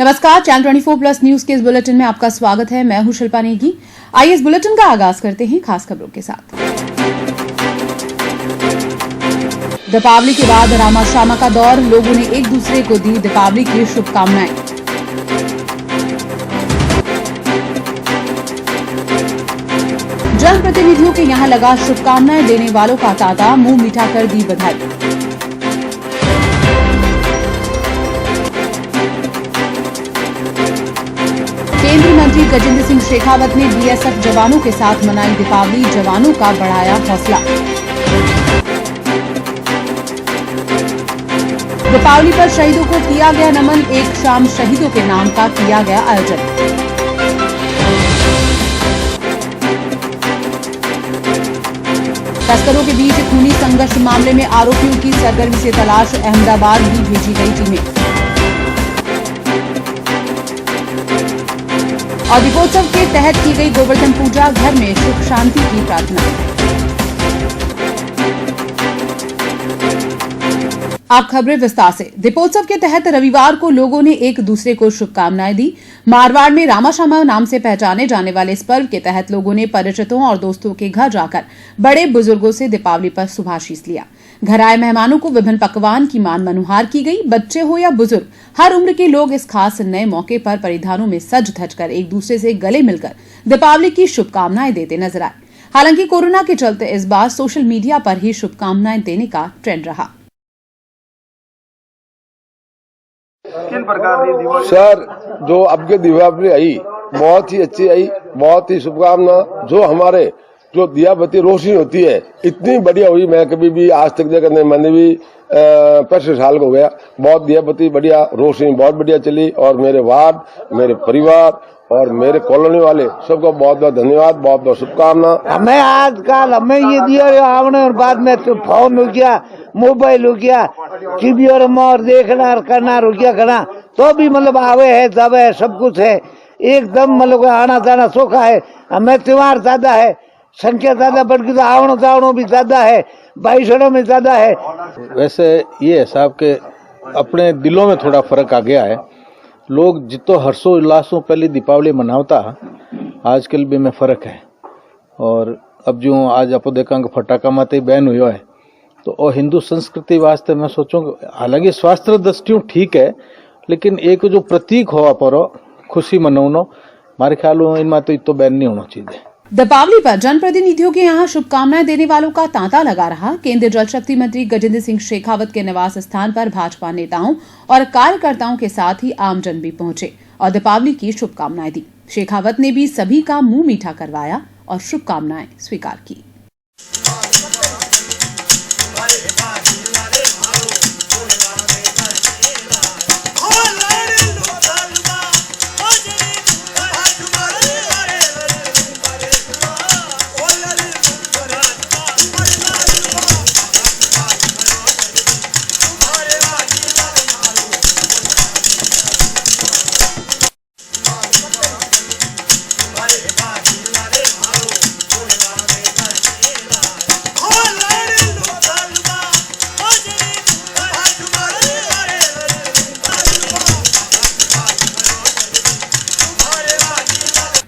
नमस्कार, channel 24 plus news के इस बुलेटिन में आपका स्वागत है। मैं हूं शिल्पा नेगी। आइए इस बुलेटिन का आगाज करते हैं खास खबरों के साथ। दीपावली के बाद रामा श्यामा का दौर, लोगों ने एक दूसरे को दी दीपावली की शुभकामनाएं। जनप्रतिनिधियों के यहां लगा शुभकामनाएं देने वालों का तांता, मुंह मीठा कर दी बधाई। केंद्रीय मंत्री गजेंद्र सिंह शेखावत ने बीएसएफ जवानों के साथ मनाई दीपावली, जवानों का बढ़ाया हौसला। दीपावली पर शहीदों को किया गया नमन, एक शाम शहीदों के नाम का किया गया आयोजन। तस्करों के बीच खूनी संघर्ष मामले में आरोपियों की सरगर्मी से तलाश, अहमदाबाद भी भेजी गई टीमें। और दीपोत्सव के तहत की गई गोवर्धन पूजा, घर में सुख शांति की प्रार्थना। अब खबरें विस्तार से। दीपोत्सव के तहत रविवार को लोगों ने एक दूसरे को शुभकामनाएं दी। मारवाड़ में रामा श्यामा नाम से पहचाने जाने वाले इस पर्व के तहत लोगों ने परिचितों और दोस्तों के घर जाकर बड़े बुजुर्गों से दीपावली पर शुभाशीष लिया। घर आए मेहमानों को विभिन्न पकवान की मान मनुहार की गई। बच्चे हो या बुजुर्ग, हर उम्र के लोग इस खास नए मौके पर परिधानों में सज धज कर एक दूसरे से गले मिलकर दीपावली की शुभकामनाएं देते नजर आए। हालांकि कोरोना के चलते इस बार सोशल मीडिया पर ही शुभकामनाएं देने का ट्रेंड रहा। किन प्रकार की दिवाली सर, जो अब के दीपावली आई बहुत ही अच्छी आई, बहुत ही शुभकामना। जो हमारे जो दिया बत्ती रोशनी होती है इतनी बढ़िया हुई, मैं कभी भी आज तक देखा नहीं। मैंने भी 25 साल को हो गया, बहुत दिया बत्ती बढ़िया, रोशनी बहुत बढ़िया चली। और मेरे वार्ड, मेरे परिवार और मेरे कॉलोनी वाले सबको बहुत बहुत धन्यवाद, बहुत बहुत शुभकामना। हमें आजकल हमें ये दिया आवने और बाद में तो फोन हो गया, मोबाइल हो गया, टीवी और मोर देखना करना हो गया करना, तो भी मतलब आवे है जब है सब कुछ है एकदम, मतलब आना जाना सोखा है। हमें त्योहार ज्यादा है, संख्या ज्यादा बढ़ गई तो आवणों जावणों भी ज्यादा है, भाईचारों में ज्यादा है। वैसे ये है साहब के अपने दिलों में थोड़ा फर्क आ गया है। लोग जितो हर्षोल्लासों पहले दीपावली मनावता, आजकल भी में फर्क है। और अब जो आज आप देखा फटाका माते बैन हुआ है, तो और हिंदू संस्कृति वास्ते मैं सोचूं, हालांकि स्वास्थ्य दृष्टियों ठीक है, लेकिन एक जो प्रतीक हो पर खुशी मनाउनो, हमारे ख्याल इनमें तो इतो बैन नहीं होना चाहिए। दीपावली पर जनप्रतिनिधियों के यहां शुभकामनाएं देने वालों का तांता लगा रहा। केंद्रीय जल शक्ति मंत्री गजेंद्र सिंह शेखावत के निवास स्थान पर भाजपा नेताओं और कार्यकर्ताओं के साथ ही आमजन भी पहुंचे और दीपावली की शुभकामनाएं दी। शेखावत ने भी सभी का मुंह मीठा करवाया और शुभकामनाएं स्वीकार की।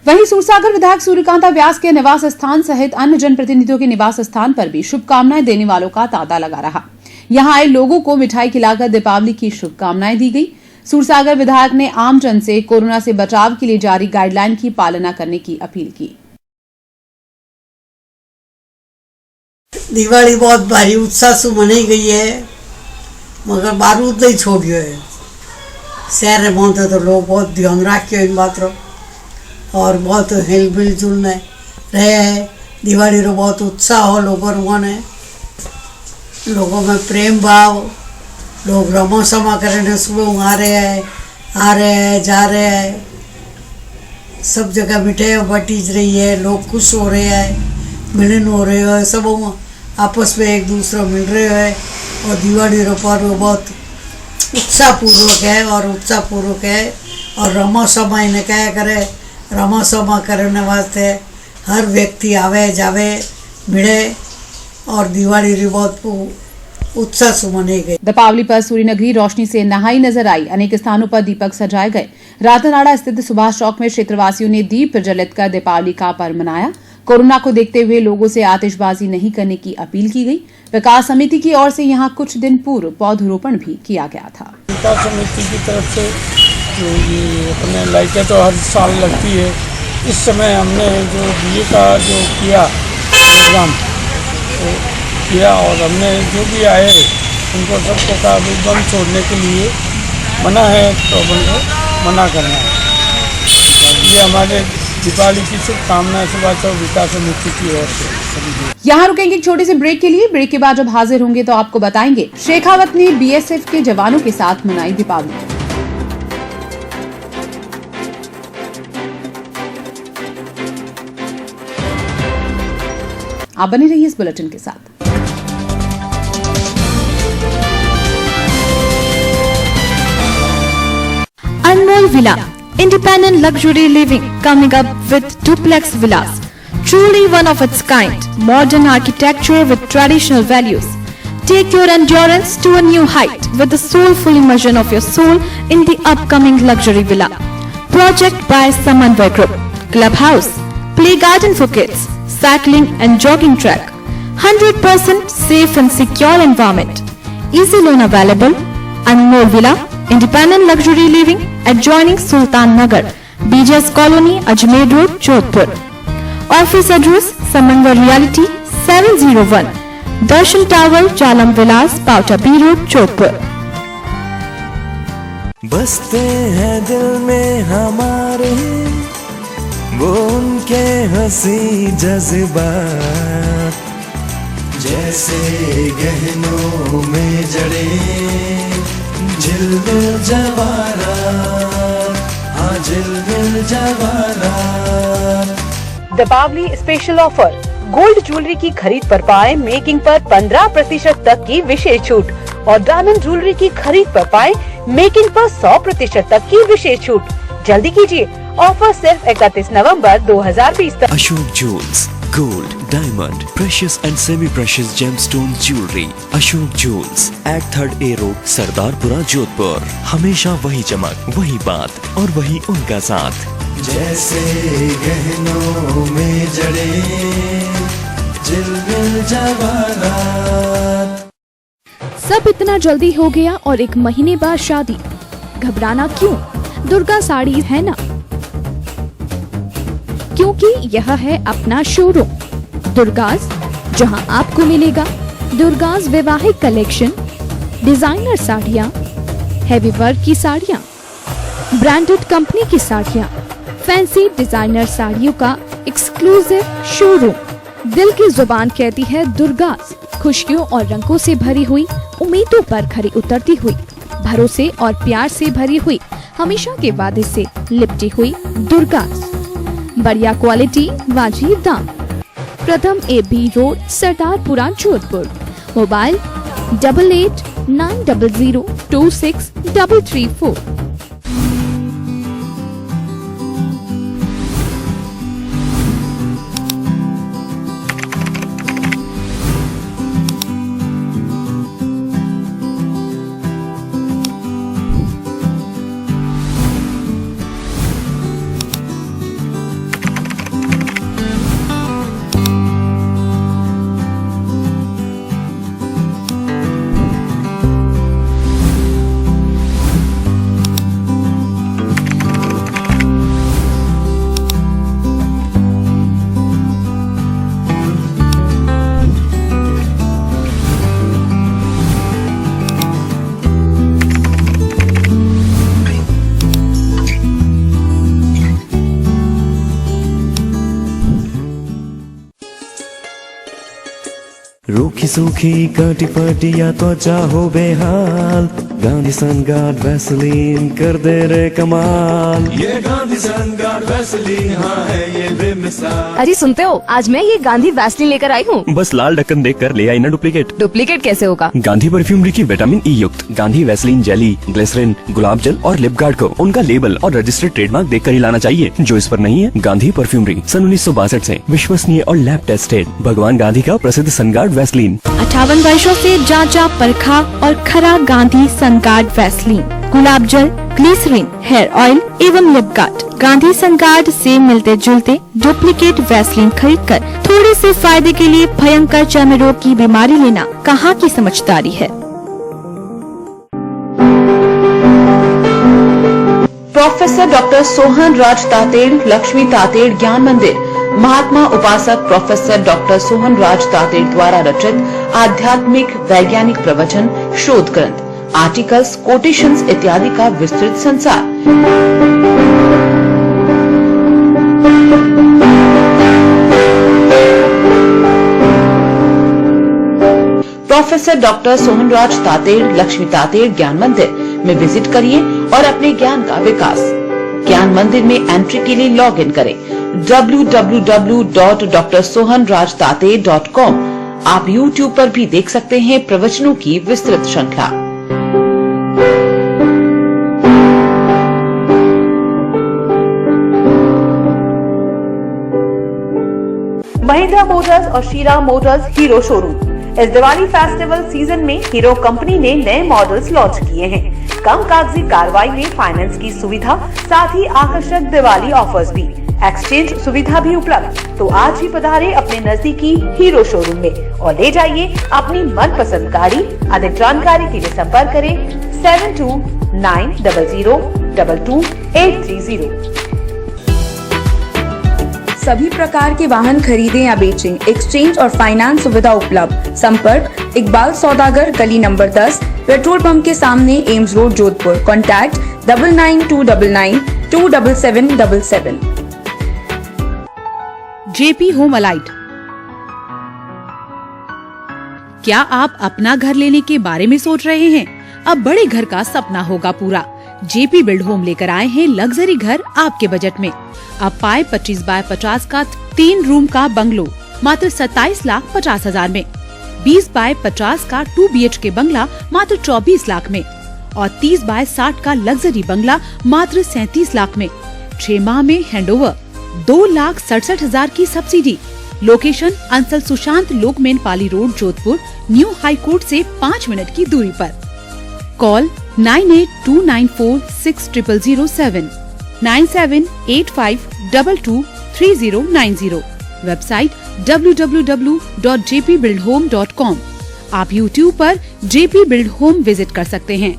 वहीं सूरसागर विधायक सूर्यकांता व्यास के निवास स्थान सहित अन्य जनप्रतिनिधियों के निवास स्थान पर भी शुभकामनाएं देने वालों का तांता लगा रहा। यहां आए लोगों को मिठाई खिलाकर दीपावली की शुभकामनाएं दी गई। सूरसागर विधायक ने आमजन से कोरोना से बचाव के लिए जारी गाइडलाइन की पालना करने की अपील की। दिवाली बहुत भारी उत्साह से मनाई गई है, मगर बारूद नहीं छोड़ियो है। शहर में पहुंचे तो लोग बहुत ध्यान रखियो इन बातों और बहुत हिल मिलजुल रहे हैं। दिवाली रो बहुत उत्साह हो लोगों ने, लोगों में प्रेम भाव, लोग रमा समा करने सुबह आ रहे हैं जा रहे हैं, सब जगह मिठाइयाँ बटीज रही है, लोग खुश हो रहे हैं, मिलन हो रहे हैं, सब आपस में एक दूसरे मिल रहे हैं। और दिवाली रो पर्व बहुत उत्साहपूर्वक है और रमा समा इन्हें क्या करे, रमा समा करने वास्ते हर व्यक्ति आवे जावे मिले और दिवाली री बहुत उत्साह से मनाई गई। दीपावली पर सूर्य नगरी रोशनी से नहाई नजर आई। अनेक स्थानों पर दीपक सजाए गए। रातानाड़ा स्थित सुभाष चौक में क्षेत्रवासियों ने दीप प्रज्वलित कर दीपावली का पर्व मनाया। कोरोना को देखते हुए लोगों से आतिशबाजी नहीं करने की अपील की गई। विकास समिति की ओर से यहां कुछ दिन पूर्व पौधरोपण भी किया गया था। विकास समिति की तरफ से जो ये अपने लाइटें तो हर साल लगती है, इस समय हमने जो दिए का जो किया प्रोग्राम तो किया और हमने जो भी आए उनको सबको कहा बम छोड़ने के लिए मना है तो उनको मना करना है। ये हमारे दीपावली की शुभकामनाएं सुबह चौक विकास समिति की ओर से। यहाँ रुकेंगे एक छोटे से ब्रेक के लिए। ब्रेक के बाद जब हाजिर होंगे तो आपको बताएंगे शेखावत ने बीएसएफ के जवानों के साथ मनाई दीपावली। आप बने रहिए इस बुलेटिन के साथ। Anmol Villa, independent luxury living coming up with duplex villas. Truly one of its kind, modern architecture with traditional values. Take your endurance to a new height with the soulful immersion of your soul in the upcoming luxury villa. Project by Samanvay Group. Clubhouse, play garden for kids, cycling and jogging track. 100% safe and secure environment. Easy loan available. Anmol Villa, independent luxury living adjoining Sultan Nagar, BJS Colony, Ajmer Road, Jodhpur. Office address Samanvay Realty 701, Darshan Tower, Jalam Vilas, Pauta B Road, Jodhpur. बसते हैं दिल में हमारे वो उनके हंसी जज्बात, जैसे गहनों में जड़े झिलमिल जवाहरात, हाँ झिलमिल जवाहरात। Deepawali special offer, gold jewellery की खरीद पर पाए मेकिंग पर 15% तक की विशेष छूट और डायमंड ज्वेलरी की खरीद पर पाए मेकिंग पर 100% तक की विशेष छूट। जल्दी कीजिए, ऑफर सिर्फ 31 नवंबर 2020 तक। Ashok jewels, gold, diamond, precious and semi precious gemstone jewellery. Ashok jewels, act 3rd A road, Sardarpura, Jodhpur. हमेशा वही चमक, वही बात और वही उनका साथ। जैसे गहनों में जड़े झिलमिल जवाहरात। सब इतना जल्दी हो गया और 1 महीने बाद शादी। घबराना क्यों? दुर्गा साड़ी है ना, क्योंकि यह है अपना शोरूम दुर्गास, जहां आपको मिलेगा दुर्गास वैवाहिक कलेक्शन, डिजाइनर साड़ियां, हैवी वर्क की साड़ियां, ब्रांडेड कंपनी की साड़ियां, फैंसी डिजाइनर साड़ियों का एक्सक्लूसिव शोरूम। दिल की जुबान कहती है दुर्गास, खुशियों और रंगों से भरी हुई, उम्मीदों पर खरी उतरती हुई, भरोसे और प्यार से भरी हुई, हमेशा के वादे से लिपटी हुई दुर्गास। बढ़िया क्वालिटी, वाजिब दाम। प्रथम AB road, Sardarpura, Jodhpur. Mobile 8890026334। रूखी सूखी काटी पाटिया त्वचा हो बेहाल, गांधी सनगार्ड वैसलीन कर दे रे कमाल। ये गांधी सनगार्ड वैसलीन, हाँ है ये बेमिसाल। अरे सुनते हो, आज मैं ये गांधी वैसलीन लेकर आई हूँ। बस लाल ढक्कन देखकर ले आई ना डुप्लीकेट। डुप्लीकेट कैसे होगा? गांधी परफ्यूमरी की विटामिन ई युक्त गांधी वैसलीन जेली, ग्लिसरीन, गुलाब जल और लिप गार्ड को उनका लेबल और रजिस्टर्ड ट्रेडमार्क देखकर ही लाना चाहिए। जो इस पर नहीं है, गांधी परफ्यूमरी सन 1962 से विश्वसनीय और लैब टेस्टेड भगवान गांधी का प्रसिद्ध सनगार्ड वैसलीन। 58 वर्षों से जांचा, परखा और खरा गांधी सनगार्ड वैसलीन गुलाब जल, ग्लिसरीन, हेयर ऑयल एवं लिप गार्ड। गांधी संगार्ड से मिलते जुलते डुप्लीकेट वैसलीन खरीदकर थोड़े से फायदे के लिए भयंकर चर्म रोग की बीमारी लेना कहाँ की समझदारी है। प्रोफेसर डॉक्टर सोहन राज तातेड़, लक्ष्मी तातेड़ ज्ञान मंदिर, महात्मा उपासक प्रोफेसर डॉक्टर सोहन राज तातेड़ द्वारा रचित आध्यात्मिक वैज्ञानिक प्रवचन, शोध ग्रंथ, आर्टिकल्स, कोटेशंस इत्यादि का विस्तृत संसार। प्रोफेसर डॉक्टर सोहन राज तातेड़, लक्ष्मी तातेड़ ज्ञान मंदिर में विजिट करिए और अपने ज्ञान का विकास। ज्ञान मंदिर में एंट्री के लिए लॉग इन करें www.drsohanrajtate.com। आप YouTube पर भी देख सकते हैं प्रवचनों की विस्तृत श्रृंखला। महिंद्रा मोटर्स और शीरा मोटर्स हीरो शोरूम। इस दिवाली फेस्टिवल सीजन में हीरो कंपनी ने नए मॉडल्स लॉन्च किए हैं। कम कागजी कार्रवाई में फाइनेंस की सुविधा, साथ ही आकर्षक दिवाली ऑफर्स भी। एक्सचेंज सुविधा भी उपलब्ध। तो आज ही पधारे अपने नजदीकी हीरो शोरूम में और ले जाइए अपनी मनपसंद गाड़ी। अधिक जानकारी के लिए संपर्क करें 7290022830। सभी प्रकार के वाहन खरीदें या बेचें, एक्सचेंज और फाइनेंस सुविधा उपलब्ध। संपर्क इकबाल सौदागर, गली नंबर 10, पेट्रोल पंप के सामने, AIIMS road, Jodhpur. Contact 9929927777। JP home alight. क्या आप अपना घर लेने के बारे में सोच रहे हैं? अब बड़े घर का सपना होगा पूरा। जेपी बिल्ड होम लेकर आए हैं लग्जरी घर आपके बजट में। अब पाए 25 बाय 50 का 3 रूम का बंगलो मात्र 27,50,000 में, 20 बाय 50 का 2 BHK बंगला मात्र 24 लाख में और 30 बाय 60 का लग्जरी बंगला मात्र 37 लाख में। 6 माह में हैंडओवर, 2,67,000 की सब्सिडी। लोकेशन अंसल सुशांत लोकमेन Pali road, Jodhpur, new high court से 5 मिनट की दूरी पर। कॉल 9829460007, 9785223090। Website www.jpbuildhome.com। आप YouTube पर JP Build Home विजिट कर सकते हैं।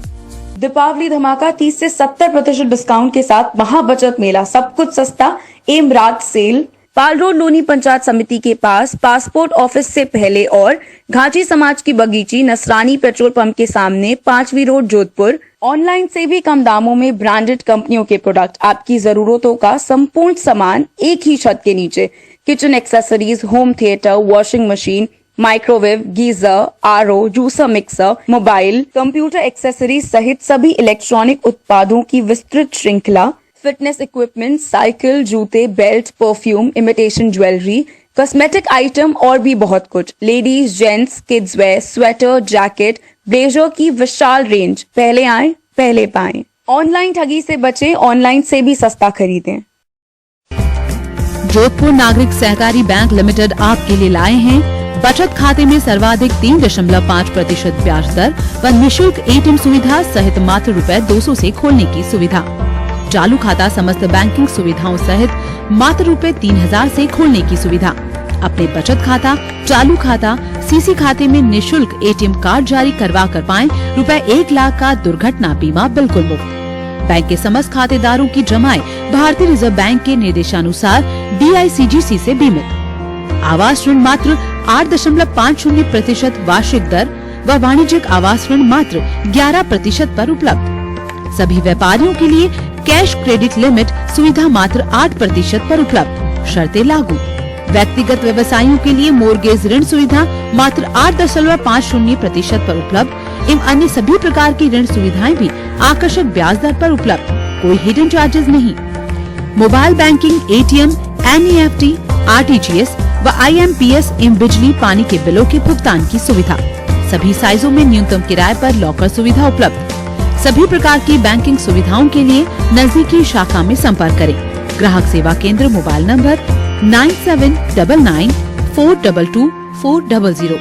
दीपावली धमाका 30 से 70% डिस्काउंट के साथ महाबचत मेला, सब कुछ सस्ता, एमरात सेल, पाल रोड, लोनी पंचायत समिति के पास, पासपोर्ट ऑफिस से पहले और घाटी समाज की बगीची, नसरानी पेट्रोल पंप के सामने, 5वीं रोड, जोधपुर। ऑनलाइन से भी कम दामों में ब्रांडेड कंपनियों के प्रोडक्ट, आपकी जरूरतों का संपूर्ण सामान एक ही छत के नीचे। Kitchen accessories, home theatre, washing machine, microwave, geyser, RO, juicer mixer, mobile, computer accessories सहित सभी इलेक्ट्रॉनिक उत्पादों की विस्तृत श्रृंखला। फिटनेस इक्विपमेंट, साइकिल, जूते, belt, perfume, imitation jewellery, cosmetic item और भी बहुत कुछ। Ladies, gents, kids where, sweater, jacket, blazer की विशाल रेंज। पहले आएं, पहले पाएं। ऑनलाइन ठगी से बचें, ऑनलाइन से भी सस्ता खरीदें। जोधपुर नागरिक सहकारी बैंक लिमिटेड आपके लिए लाए हैं बचत खाते में सर्वाधिक 3.5% ब्याज दर व निःशुल्क ATM सुविधा सहित मात्र ₹200 से खोलने की सुविधा। चालू खाता समस्त बैंकिंग सुविधाओं सहित मात्र ₹3,000 से खोलने की सुविधा। अपने बचत खाता, चालू खाता, CC खाते में निःशुल्क ATM कार्ड जारी करवा कर पाएं ₹1 लाख का दुर्घटना बीमा बिल्कुल मुफ्त। बैंक के समस्त खातेदारों की जमाएं भारतीय रिजर्व बैंक के निर्देशानुसार DICGC से बीमित। आवास ऋण मात्र 8.50% वार्षिक दर व वाणिज्यिक आवास ऋण मात्र 11% पर उपलब्ध। सभी व्यापारियों के लिए कैश क्रेडिट लिमिट सुविधा मात्र 8% पर उपलब्ध। शर्तें लागू। व्यक्तिगत व्यवसायियों के लिए मोर्गेज ऋण सुविधा मात्र 8.50% पर उपलब्ध एवं अन्य सभी प्रकार की ऋण सुविधाएं भी आकर्षक ब्याज दर पर उपलब्ध। कोई हिडन चार्जेस नहीं। Mobile banking, ATM, NEFT, RTGS व IMPS एवं बिजली पानी के बिलों के भुगतान की सुविधा। सभी साइजों में न्यूनतम किराए पर लॉकर सुविधा उपलब्ध। सभी प्रकार की बैंकिंग सुविधाओं के लिए नजदीकी शाखा में संपर्क करें। ग्राहक सेवा केंद्र, mobile number 9799422400।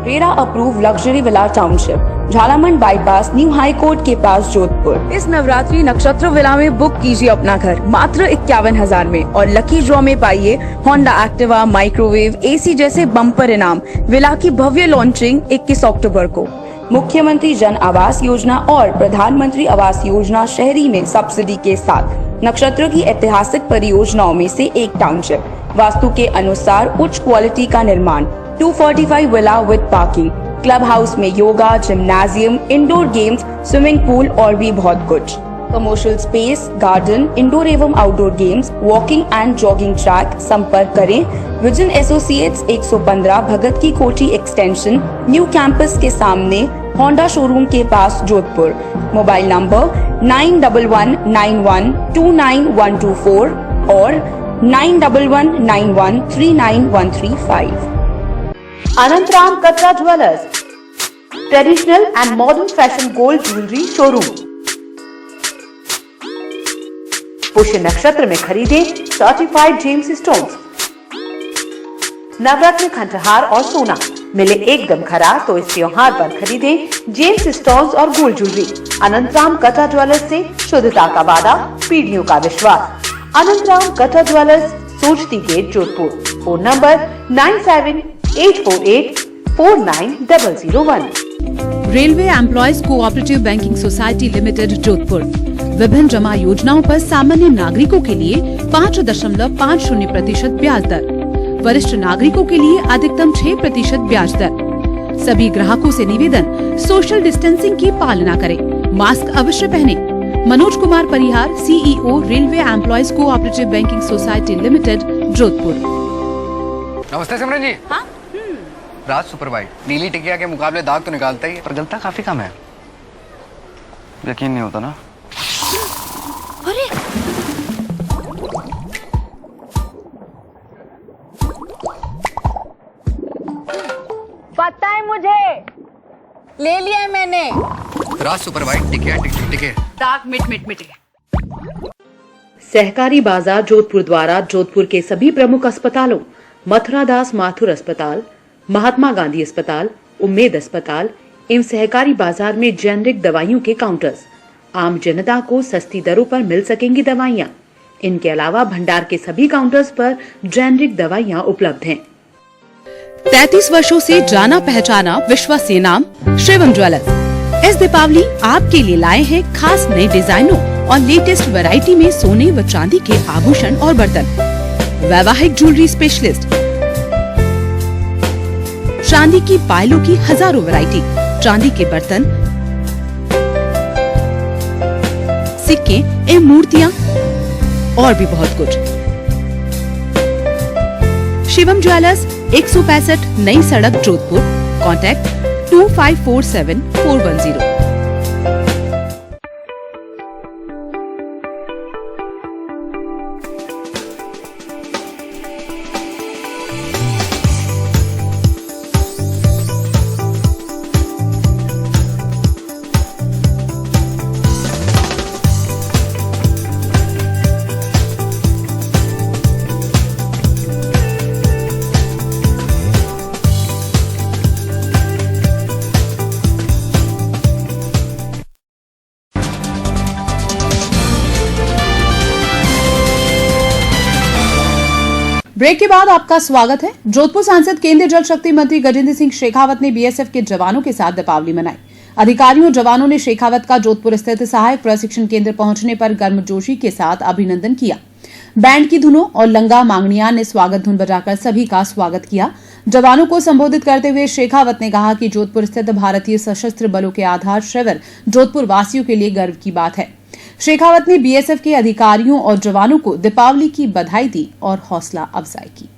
RERA approve luxury villa township, Jhalamand bypass, new high court के पास, जोधपुर। इस नवरात्रि नक्षत्र विला में बुक कीजिए अपना घर मात्र 51,000 में और लकी ड्रॉ में पाइए होंडा एक्टिवा, माइक्रोवेव, एसी जैसे बम्पर इनाम। विला की भव्य लॉन्चिंग 21 अक्टूबर को। मुख्यमंत्री जन आवास योजना और प्रधानमंत्री आवास योजना शहरी में सब्सिडी के साथ नक्षत्र की ऐतिहासिक परियोजनाओं में से एक टाउनशिप। वास्तु के अनुसार उच्च क्वालिटी का निर्माण। 245 villa with parking, club house में yoga, gymnasium, indoor games, swimming pool और भी बहुत कुछ। कमर्शियल स्पेस, गार्डन, इंडोर एवं outdoor games, walking and jogging track. संपर्क करें विजन एसोसिएट्स 115 भगत की कोठी एक्सटेंशन, न्यू कैंपस के सामने, होंडा शोरूम के पास, जोधपुर। मोबाइल नंबर 919191292124 और 9191939135। Anantram Katra jewellers, traditional and modern fashion gold jewellery showroom. पुष्य नक्षत्र में खरीदे सर्टिफाइड जेम्स स्टोन्स। नवरत्न खंडहार और सोना मिले एकदम खराब तो इस त्योहार पर खरीदे जेम्स स्टोन्स और gold jewellery. Anantram Katra jewellers से शुद्धता का वादा, पीढ़ियों का विश्वास। Anantram Katra jewellers, Sojati gate, Jodhpur. Phone number 9784849001। Railway employees cooperative banking society limited, Jodhpur. विभिन्न जमा योजनाओं पर सामान्य नागरिकों के लिए 5.50% ब्याज दर, वरिष्ठ नागरिकों के लिए अधिकतम 6% ब्याज दर। सभी ग्राहकों से निवेदन, सोशल डिस्टेंसिंग की पालना करें, मास्क अवश्य पहने। Manoj Kumar Parihar, CEO, railway employees cooperative banking society limited, Jodhpur. नमस्ते सिमरन जी। हाँ? राज सुपर वाइट नीली टिकिया के मुकाबले दाग तो निकालता ही है, पर गलता काफी कम है। यकीन नहीं होता ना। अरे पता है मुझे, ले लिया है मैंने। राज सुपर वाइट टिकिया टिके दाग मिटे। सहकारी बाजार जोधपुर द्वारा जोधपुर के सभी प्रमुख अस्पतालों मथुरा दास माथुर अस्पताल, महात्मा गांधी अस्पताल, उम्मेद अस्पताल एवं सहकारी बाजार में जेनरिक दवाइयों के काउंटर्स। आम जनता को सस्ती दरों पर मिल सकेंगी दवाइयाँ। इनके अलावा भंडार के सभी काउंटर्स पर जेनरिक दवाइयाँ उपलब्ध हैं। 33 वर्षों से जाना पहचाना विश्वसनीय नाम शिवम ज्वेलर्स इस दीपावली आपके लिए लाए हैं खास नए डिजाइनों और लेटेस्ट वैरायटी में सोने व चांदी के आभूषण और बर्तन। वैवाहिक ज्वेलरी स्पेशलिस्ट, चांदी की पायलों की हजारों वैरायटी, चांदी के बर्तन, सिक्के एवं मूर्तियां और भी बहुत कुछ। शिवम ज्वेलर्स 165 नई सड़क, जोधपुर। कॉन्टैक्ट 2547 410। ब्रेक के बाद आपका स्वागत है। जोधपुर सांसद केंद्रीय जल शक्ति मंत्री गजेंद्र सिंह शेखावत ने बीएसएफ के जवानों के साथ दीपावली मनाई। अधिकारियों और जवानों ने शेखावत का जोधपुर स्थित सहायक प्रशिक्षण केंद्र पहुंचने पर गर्मजोशी के साथ अभिनंदन किया। बैंड की धुनों और लंगा मांगनिया ने स्वागत धुन बजाकर सभी का स्वागत किया। जवानों को संबोधित करते हुए शेखावत ने कहा कि जोधपुर स्थित भारतीय सशस्त्र बलों के आधार शिविर जोधपुर वासियों के लिए गर्व की बात है। शेखावत ने बीएसएफ के अधिकारियों और जवानों को दीपावली की बधाई दी और हौसला अफजाई की।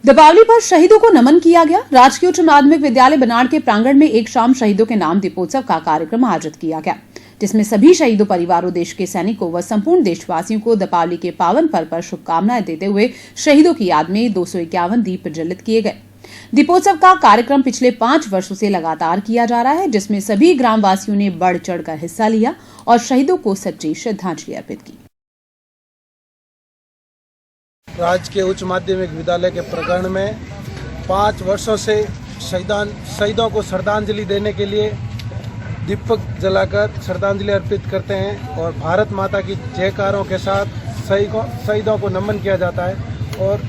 दीपावली पर शहीदों को नमन किया गया। राजकीय उच्च माध्यमिक विद्यालय बनाड़ के प्रांगण में एक शाम शहीदों के नाम दीपोत्सव का कार्यक्रम आयोजित किया गया, जिसमें सभी शहीदों परिवारों, देश के सैनिकों व संपूर्ण देशवासियों को दीपावली के पावन पर्व पर शुभकामनाएं देते हुए शहीदों की याद में 251 दीप प्रज्वलित किए गए। दीपोत्सव का कार्यक्रम पिछले 5 वर्षों से लगातार किया जा रहा है, जिसमें सभी ग्रामवासियों ने बढ़ चढ़कर हिस्सा लिया और शहीदों को सच्ची श्रद्धांजलि अर्पित की। राजकीय उच्च माध्यमिक विद्यालय के प्रकरण में 5 वर्षों से शहीदों को श्रद्धांजलि देने के लिए दीपक जलाकर श्रद्धांजलि अर्पित करते हैं और भारत माता की जयकारों के साथ शहीदों को नमन किया जाता है। और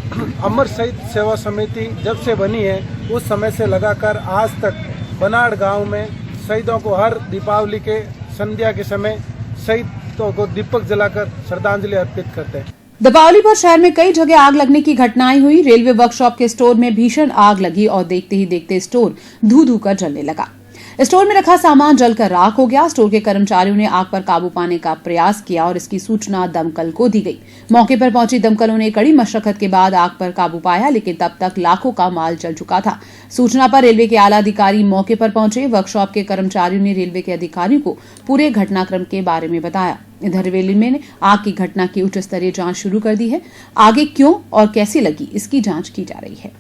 अमर शहीद सेवा समिति जब से बनी है उस समय से लगाकर आज तक बनाड़ गांव में शहीदों को हर दीपावली के संध्या के समय शहीदों को दीपक जलाकर श्रद्धांजलि अर्पित करते हैं। दीपावली पर शहर में कई जगह आग लगने की घटनाएं हुई। रेलवे वर्कशॉप के स्टोर में भीषण आग लगी और देखते ही देखते स्टोर धू धू कर जलने लगा। स्टोर में रखा सामान जलकर राख हो गया। स्टोर के कर्मचारियों ने आग पर काबू पाने का प्रयास किया और इसकी सूचना दमकल को दी गई। मौके पर पहुंची दमकलों ने कड़ी मशक्कत के बाद आग पर काबू पाया, लेकिन तब तक लाखों का माल जल चुका था। सूचना पर रेलवे के आला अधिकारी मौके पर पहुंचे। वर्कशॉप के कर्मचारियों ने रेलवे के अधिकारियों को पूरे घटनाक्रम के बारे में बताया। इधर रेलवे ने आग की घटना की उच्च स्तरीय जांच शुरू कर दी है। आगे क्यों और कैसे लगी, इसकी जांच की जा रही है।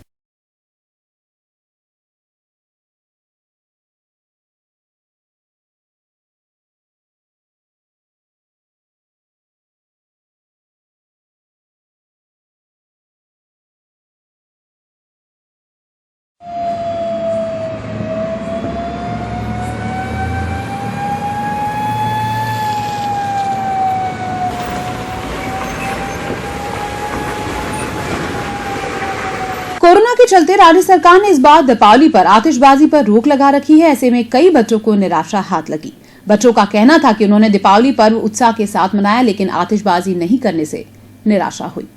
कोरोना के चलते राज्य सरकार ने इस बार दीपावली पर आतिशबाजी पर रोक लगा रखी है। ऐसे में कई बच्चों को निराशा हाथ लगी। बच्चों का कहना था कि उन्होंने दीपावली पर्व उत्साह के साथ मनाया, लेकिन आतिशबाजी नहीं करने से निराशा हुई।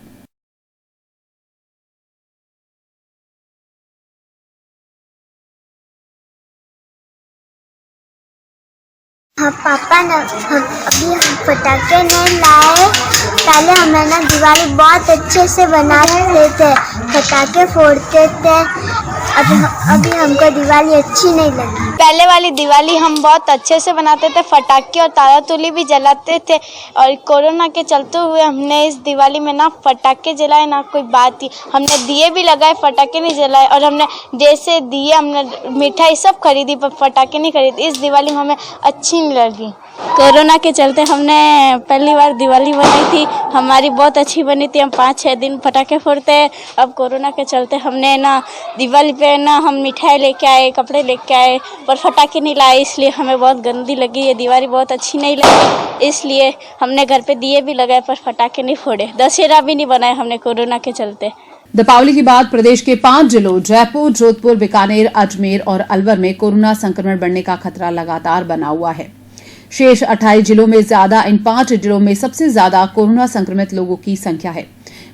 हाँ पापा ना अभी हम पटाखे नहीं लाए। पहले हमें ना दिवाली बहुत अच्छे से बनाते थे, पटाखे फोड़ते थे। अभी हमको दिवाली अच्छी नहीं लगी। पहले वाली दिवाली हम बहुत अच्छे से बनाते थे, पटाखे और ताला तुली भी जलाते थे। और कोरोना के चलते हुए हमने इस दिवाली में ना पटाखे जलाए ना कोई बात ही। हमने दिए भी लगाए, पटाखे नहीं जलाए। और हमने जैसे दिए हमने मिठाई सब खरीदी पर पटाखे नहीं खरीदी। इस दिवाली में हमें अच्छी नहीं लगी। कोरोना के चलते हमने पहली बार दिवाली बनाई थी, हमारी बहुत अच्छी बनी थी। हम 5-6 दिन पटाखे फोड़ते हैं। अब कोरोना के चलते हमने ना दिवाली पे ना हम मिठाई लेके आए, कपड़े लेके आए, पर पटाखे नहीं लाए, इसलिए हमें बहुत गंदी लगी। ये दिवाली बहुत अच्छी नहीं लगी, इसलिए हमने घर पे दिए भी लगाए पर पटाखे नहीं फोड़े। दशहरा भी नहीं बनाए हमने कोरोना के चलते। दीपावली के बाद प्रदेश के 5 जिलों जयपुर, जोधपुर, बीकानेर, अजमेर और अलवर में कोरोना संक्रमण बढ़ने का खतरा लगातार बना हुआ है। शेष 28 जिलों में ज्यादा, इन 5 जिलों में सबसे ज्यादा कोरोना संक्रमित लोगों की संख्या है।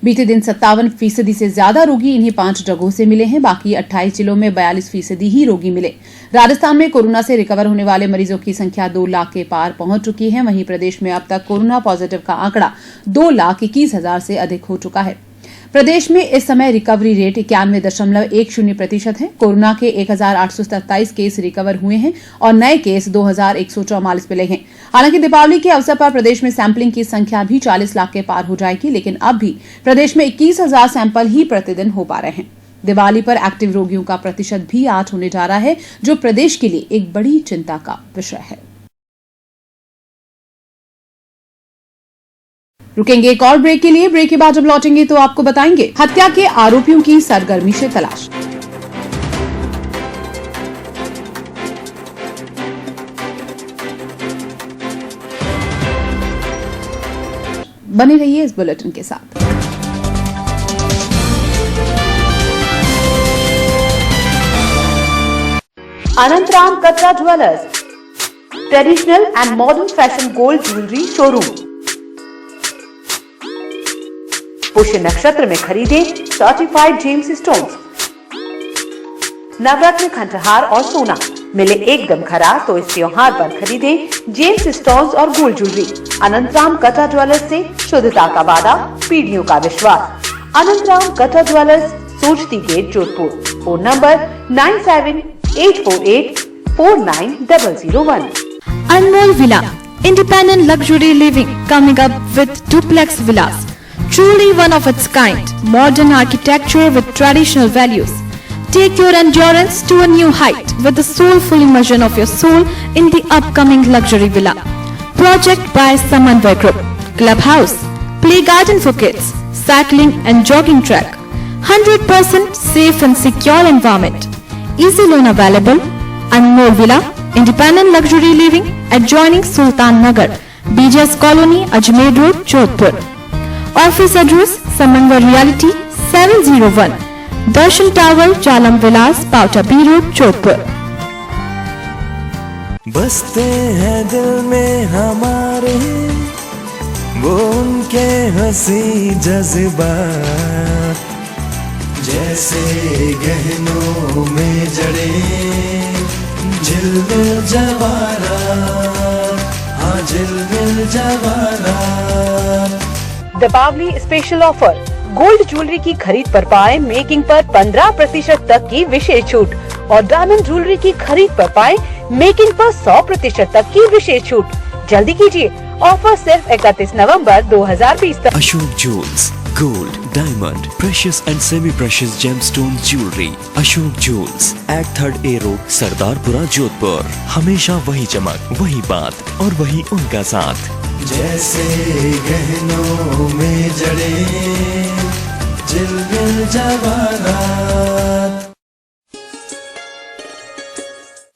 बीते दिन 57% से ज्यादा रोगी इन्हीं 5 जगहों से मिले हैं। बाकी 28 जिलों में 42% ही रोगी मिले। राजस्थान में कोरोना से रिकवर होने वाले मरीजों की संख्या 2 लाख के पार पहुंच चुकी है। वहीं प्रदेश में अब तक कोरोना पॉजिटिव का आंकड़ा 2,21,000 से अधिक हो चुका है। प्रदेश में इस समय रिकवरी रेट 91.10% है। कोरोना के 1,827 केस रिकवर हुए हैं और नए केस 2,144 मिले हैं। हालांकि दीपावली के अवसर पर प्रदेश में सैंपलिंग की संख्या भी 40 लाख के पार हो जाएगी, लेकिन अब भी प्रदेश में 21,000 सैंपल ही प्रतिदिन हो पा रहे हैं। दिवाली पर एक्टिव रोगियों का प्रतिशत भी 8 होने जा रहा है, जो प्रदेश के लिए एक बड़ी चिंता का विषय है। रुकेंगे एक और ब्रेक के लिए। ब्रेक के बाद जब लौटेंगे तो आपको बताएंगे हत्या के आरोपियों की सरगर्मी से तलाश। बने रहिए इस बुलेटिन के साथ। Anantram Katra jewellers, traditional and modern fashion gold jewellery showroom. पुष्य नक्षत्र में खरीदे सर्टिफाइड जेम्स स्टोन्स। नवरत्न खंडहार और सोना मिले एकदम खराब, तो इस त्योहार पर खरीदे जेम्स स्टोन्स और gold jewellery. Anantaram Katra jewellers से शुद्धता का वादा, पीढ़ियों का विश्वास। Anantaram Katra jewellers, Sojati gate, Jodhpur. Phone number 9784849001। Anmol Villa, independent luxury living coming up with duplex villas. Truly one of its kind, modern architecture with traditional values. Take your endurance to a new height with the soulful immersion of your soul in the upcoming luxury villa. Project by Samanvay Group. Clubhouse, play garden for kids, cycling and jogging track. 100% safe and secure environment. Easy loan available. Anmol Villa, independent luxury living adjoining Sultan Nagar, BJS Colony, Ajmer Road, Jodhpur. Office address Samangar Realty 701, Darshan Tower, Jalam Vilas, Pauta B Road, Jodhpur. बसते हैं दिल में हमारे वो उनके हंसी जज्बात, जैसे गहनों में जड़े झिलमिल जवाहरात, हाँ झिलमिल जवाहरात। Deepawali special offer, gold jewellery की खरीद पर पाए मेकिंग पर 15% तक की विशेष छूट और डायमंड ज्वेलरी की खरीद पर पाए मेकिंग पर 100% तक की विशेष छूट। जल्दी कीजिए, ऑफर सिर्फ 31 नवंबर 2020 तक। Ashok jewels, gold, diamond, precious and semi precious gemstone jewellery. Ashok jewels, act 3rd A road, Sardarpura, Jodhpur. हमेशा वही चमक, वही बात और वही उनका साथ। जैसे गहनों में जड़े झिलमिल जवाहरात।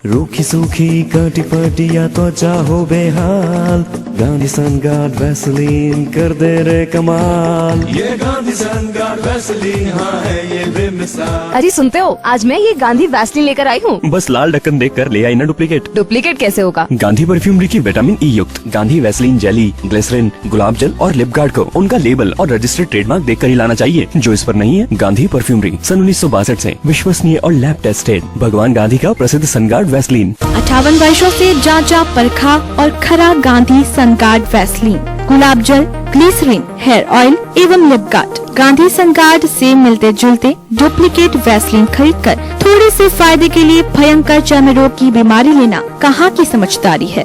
रूखी सूखी काटी पाटी या तो चाहो बेहाल, गांधी सनगार्ड वैसलीन कर दे रे कमाल। ये गांधी सनगार्ड वैसलीन, हाँ है ये बेमिसाल। अरे सुनते हो, आज मैं ये गांधी वैसलीन लेकर आई हूँ। बस लाल ढक्कन देख कर ले आई ना डुप्लीकेट। डुप्लीकेट कैसे होगा? गांधी परफ्यूमरी की विटामिन ई युक्त गांधी वैसलीन जेली, ग्लिसरीन, गुलाब जल और लिप गार्ड को उनका लेबल और रजिस्टर्ड ट्रेडमार्क देख कर ही लाना चाहिए। जो इस पर नहीं है, गांधी परफ्यूमरी सन 1962 से विश्वसनीय और लैब टेस्टेड भगवान गांधी का प्रसिद्ध सनगार्ड वैसलीन। 58 वर्षों से जांचा परखा और खरा गांधी सनगार्ड वैसलीन, गुलाब जल, ग्लिसरीन, हेयर ऑयल एवं लिप गार्ड। गांधी सनगार्ड से मिलते जुलते डुप्लीकेट वैसलीन खरीदकर थोड़े से फायदे के लिए भयंकर चर्म रोग की बीमारी लेना कहाँ की समझदारी है।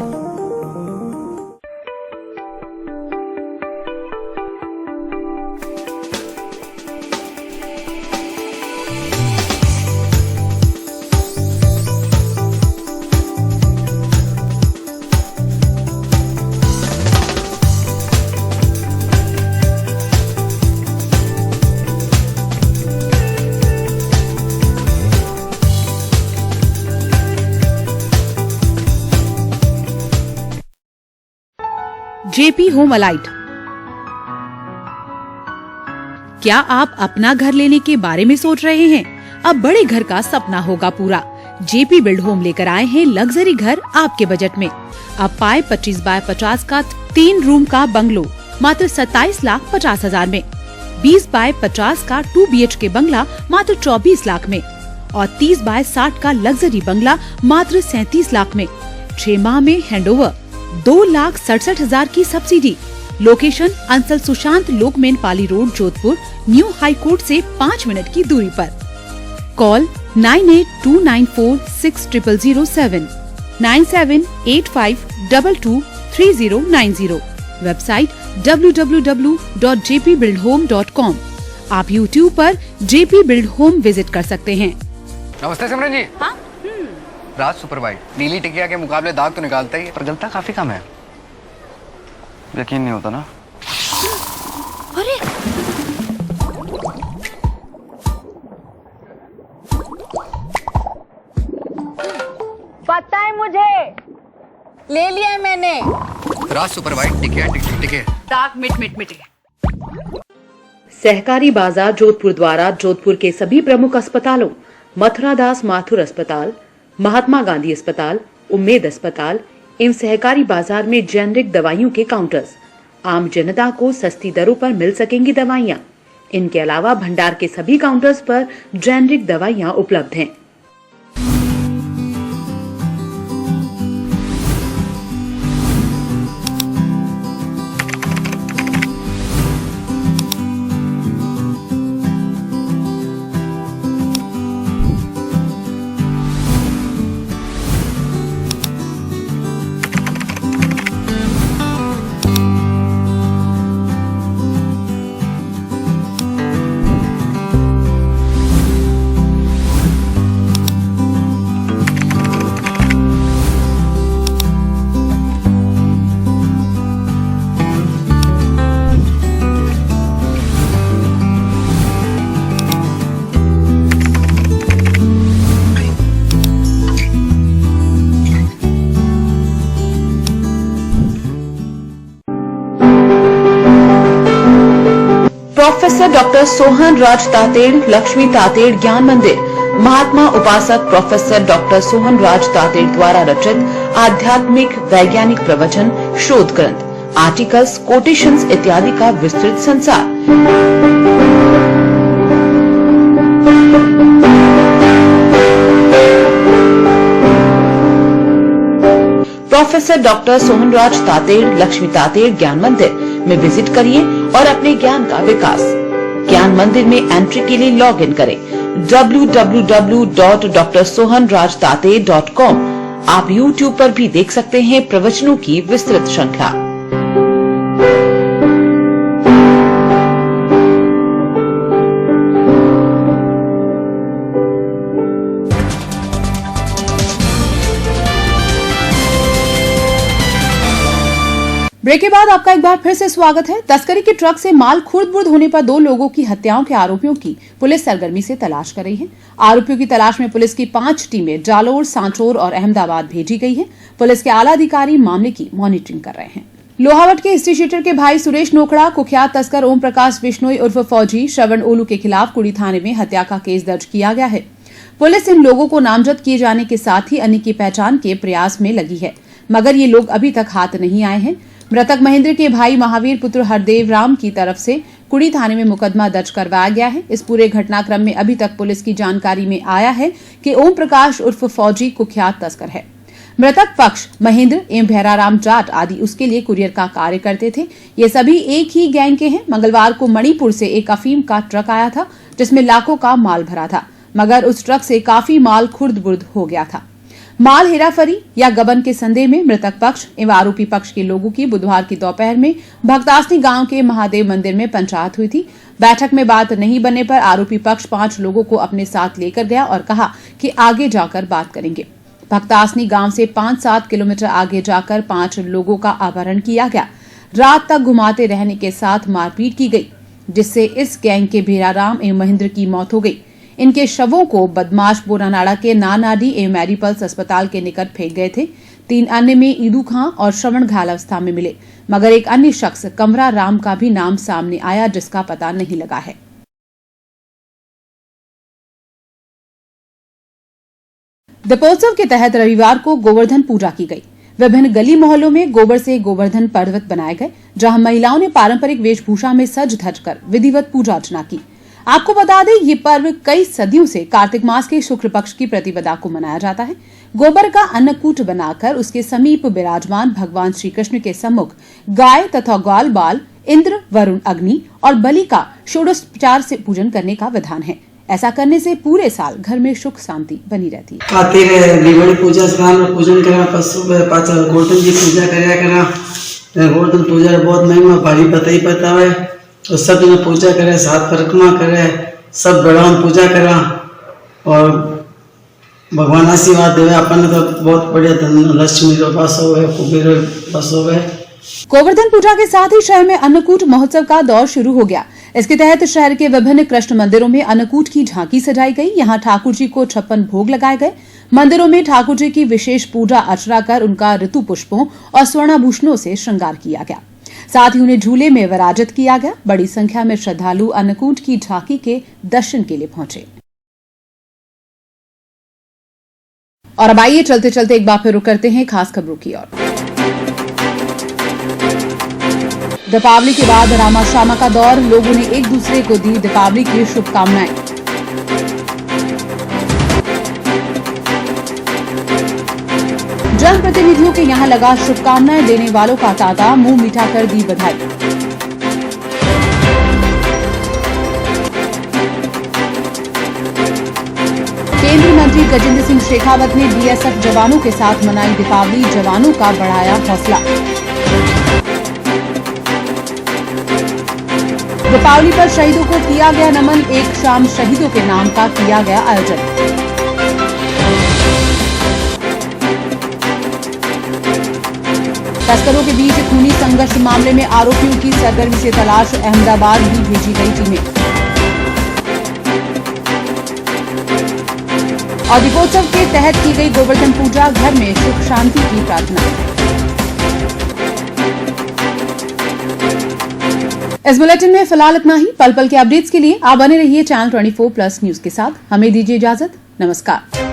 JP home alight. क्या आप अपना घर लेने के बारे में सोच रहे हैं? अब बड़े घर का सपना होगा पूरा। जेपी बिल्ड होम लेकर आए हैं लग्जरी घर आपके बजट में। अब पाए 25 बाय 50 का 3 रूम का बंगलो मात्र 27,50,000 में, 20 बाय 50 का 2 BHK बंगला मात्र 24 लाख में और 30 बाय 60 का लग्जरी बंगला मात्र 37 लाख में। 6 माह में हैंडओवर, 2,67,000 की सब्सिडी। लोकेशन अंसल सुशांत लोकमेन Pali road, Jodhpur, new high court से 5 मिनट की दूरी पर। कॉल 9829460007, 9785223090। Website www.jpbuildhome.com। आप YouTube पर JP Build Home विजिट कर सकते हैं। नमस्ते सिमरन जी। हाँ? राज सुपर वाइट नीली टिकिया के मुकाबले दाग तो निकालता ही है, पर जलता काफी कम है। यकीन नहीं होता ना। अरे पता है मुझे, ले लिया है मैंने। राज सुपर वाइट टिकिया टिक टिके दाग मिट मिट मिट। सहकारी बाजार जोधपुर द्वारा जोधपुर के सभी प्रमुख अस्पतालों मथुरा दास माथुर अस्पताल, महात्मा गांधी अस्पताल, उम्मेद अस्पताल एवं सहकारी बाजार में जेनरिक दवाइयों के काउंटर्स। आम जनता को सस्ती दरों पर मिल सकेंगी दवाइयाँ। इनके अलावा भंडार के सभी काउंटर्स पर जेनरिक दवाइयाँ उपलब्ध हैं। प्रोफेसर डॉक्टर सोहन राज तातेड़ लक्ष्मी तातेड़ ज्ञान मंदिर महात्मा उपासक प्रोफेसर डॉक्टर सोहन राज तातेड़ द्वारा रचित आध्यात्मिक वैज्ञानिक प्रवचन, शोध ग्रंथ, आर्टिकल्स, कोटेशंस इत्यादि का विस्तृत संसार। प्रोफेसर डॉक्टर सोहन राज तातेड़ लक्ष्मी तातेड़ ज्ञान मंदिर में विजिट करिए और अपने ज्ञान का विकास। ज्ञान मंदिर में एंट्री के लिए लॉग इन करें www.drsohanrajtate.com। आप YouTube पर भी देख सकते हैं प्रवचनों की विस्तृत श्रृंखला। ब्रेक के बाद आपका एक बार फिर से स्वागत है। तस्करी के ट्रक से माल खुर्द-बुर्द होने पर 2 लोगों की हत्याओं के आरोपियों की पुलिस सरगर्मी से तलाश कर रही है। आरोपियों की तलाश में पुलिस की 5 टीमें जालोर, सांचौर और अहमदाबाद भेजी गई है। पुलिस के आला अधिकारी मामले की मॉनिटरिंग कर रहे हैं। लोहावट के हिस्ट्री शीटर के भाई सुरेश नोखड़ा, कुख्यात तस्कर ओम प्रकाश बिश्नोई उर्फ फौजी श्रवण ओलू के खिलाफ कुड़ी थाने में हत्या का केस दर्ज किया गया है। पुलिस इन लोगों को नामजद किए जाने के साथ ही अन्य की पहचान के प्रयास में लगी है, मगर ये लोग अभी तक हाथ नहीं आए हैं। मृतक महेंद्र के भाई महावीर पुत्र हरदेव राम की तरफ से कुड़ी थाने में मुकदमा दर्ज करवाया गया है। इस पूरे घटनाक्रम में अभी तक पुलिस की जानकारी में आया है कि ओम प्रकाश उर्फ फौजी कुख्यात तस्कर है। मृतक पक्ष महेंद्र एवं भैराराम जाट आदि उसके लिए कुरियर का कार्य करते थे। ये सभी एक ही गैंग के हैं। मंगलवार को मणिपुर से एक अफीम का ट्रक आया था जिसमें लाखों का माल भरा था, मगर उस ट्रक से काफी माल खुर्द-बुर्द हो गया था। माल हेराफेरी या गबन के संदेह में मृतक पक्ष एवं आरोपी पक्ष के लोगों की बुधवार की दोपहर में भक्तासनी गांव के महादेव मंदिर में पंचायत हुई थी। बैठक में बात नहीं बनने पर आरोपी पक्ष 5 लोगों को अपने साथ लेकर गया और कहा कि आगे जाकर बात करेंगे। भक्तासनी गांव से 5-7 किलोमीटर आगे जाकर 5 लोगों का अपहरण किया गया। रात तक घुमाते रहने के साथ मारपीट की गई, जिससे इस गैंग के भीराराम एवं महेंद्र की मौत हो गई। इनके शवों को बदमाश बोरानाड़ा के नानाडी एवं मैरीपल्स अस्पताल के निकट फेंक गए थे। 3 अन्य में ईदू खां और श्रवण घायल अवस्था में मिले, मगर एक अन्य शख्स कमरा राम का भी नाम सामने आया, जिसका पता नहीं लगा है। दीपोत्सव के तहत रविवार को गोवर्धन पूजा की गई। विभिन्न गली मोहल्लों में गोबर से गोवर्धन पर्वत बनाए गए, जहां महिलाओं ने पारंपरिक वेशभूषा में सज धज कर विधिवत पूजा अर्चना की। आपको बता दें, ये पर्व कई सदियों से कार्तिक मास के शुक्ल पक्ष की प्रतिपदा को मनाया जाता है। गोबर का अन्नकूट बनाकर उसके समीप विराजमान भगवान श्री कृष्ण के सम्मुख गाय तथा ग्वाल बाल, इंद्र, वरुण, अग्नि और बलि का षोडशोपचार से पूजन करने का विधान है। ऐसा करने से पूरे साल घर में सुख शांति बनी रहती है। कार्तिक दिवाली पूजा स्नान पूजन करा, पशु पाचा गोवर्धन जी पूजा कराया करा। गोवर्धन पूजा बहुत महिमा भारी बताई पता है, तो सब जन पूजा करे, 7 परिक्रमा करे, सब बड़ावन पूजा करा और भगवान आशीर्वाद देवे। अपन तो बहुत बढ़िया धन लक्ष्मी रो पास होवे, कुबेर पास होवे। गोवर्धन पूजा के साथ ही शहर में अन्नकूट महोत्सव का दौर शुरू हो गया। इसके तहत शहर के विभिन्न कृष्ण मंदिरों में अन्नकूट की झांकी सजाई गई। यहाँ ठाकुर जी को 56 भोग लगाए गए। मंदिरों में ठाकुर जी की विशेष पूजा अर्चना कर उनका ऋतु पुष्पों और स्वर्णाभूषणों से श्रृंगार किया गया। साथ ही उन्हें झूले में विराजित किया गया। बड़ी संख्या में श्रद्धालु अन्नकूट की झांकी के दर्शन के लिए पहुंचे। और अब आइए चलते चलते एक बार फिर रुक करते हैं खास खबरों की ओर। दीपावली के बाद रामा श्यामा का दौर, लोगों ने एक दूसरे को दी दीपावली की शुभकामनाएं। जनप्रतिनिधियों के यहां लगा शुभकामनाएं देने वालों का तांता, मुंह मीठा कर दी बधाई। केंद्रीय मंत्री गजेंद्र सिंह शेखावत ने बीएसएफ जवानों के साथ मनाई दीपावली, जवानों का बढ़ाया हौसला। दीपावली पर शहीदों को किया गया नमन, एक शाम शहीदों के नाम का किया गया आयोजन। तस्करों के बीच खूनी संघर्ष मामले में आरोपियों की सरगर्मी से तलाश, अहमदाबाद भी भेजी गई टीमें। और दीपोत्सव के तहत की गई गोवर्धन पूजा, घर में सुख शांति की प्रार्थना। इस बुलेटिन में फिलहाल इतना ही। पल पल के अपडेट्स के लिए आप बने रहिए चैनल 24+ न्यूज के साथ। हमें दीजिए इजाजत। नमस्कार।